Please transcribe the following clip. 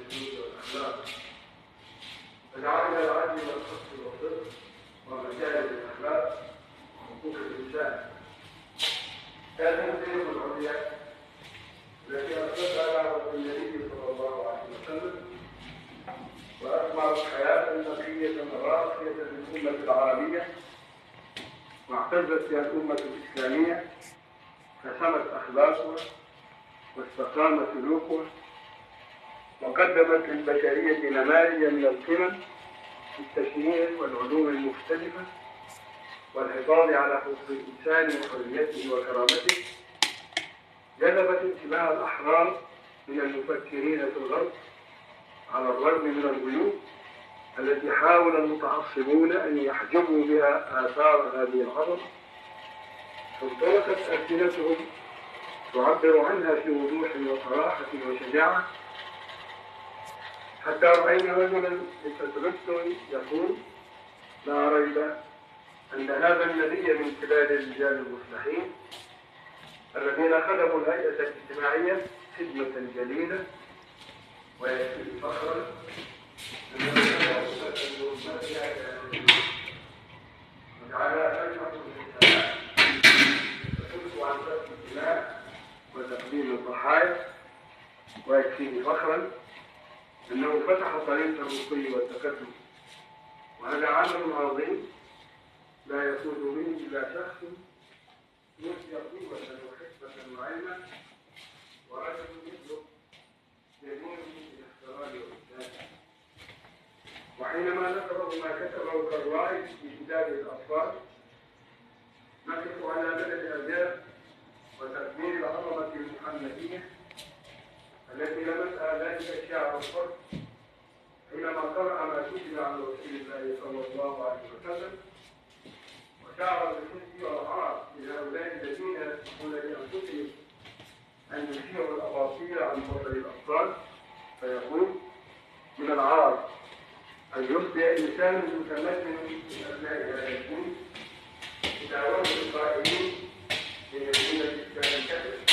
الجود والأخلاق، ودعانا العدل والحق والصدق ومكارم الأخلاق وحقوق الإنسان. هذه القيم العليا التي أسسها دعوة النبي صلى الله عليه وسلم، وأثمرت حياة نقية راقية للأمة العربية، واعتزت بها الأمة الإسلامية، فسمت أخلاقها واستقام سلوكها، وقدمت للبشرية نماذج من القمم في التشريع والعلوم المختلفة والحفاظ على حقوق الإنسان وحريته وكرامته. جلبت انتباه الأحرار من المفكرين في الغرب على الرغم من الغيوب التي حاول المتعصبون أن يحجبوا بها آثار هذه العظمة، فانطلقت ألسنتهم تعبر عنها في وضوح وصراحة وشجاعة، حتى رأينا رجلا لتتركته يقول: لا ريب أن هذا النبي من كبار الرجال المصلحين الذين خدموا الهيئة الاجتماعية خدمة جليلة، ويكفي فخرا وجعلها تجمع الانسان وتحث عن سفك الدماء وتقديم الضحايا، ويكفيه فخرا أنه فتح طريق الرقي والتقدم، وهذا عمل عظيم لا يفوز به إلا شخص يؤتي قوة وحكمة وعلما ورجل مثله يدين بالاحترام والإحسان. وحينما نقرأ ما كتبه كالراعي في كتاب الأطفال نقف على مدى الإعجاب وتقدير العظمة المحمدية التي لمسها ذلك الشعب الحر حينما قرأ ما كتب عن رسول الله صلى الله عليه وسلم، وشعر بالحزن والعار لهؤلاء الذين يسمحون لأنفسهم أن يشيعوا الأباطيل عن بطل الأبطال، فيقول: من العار أن يصبح إنسان متمكن من أبناء هذا الدين إلى وجه القائلين من الأمة الإسلامية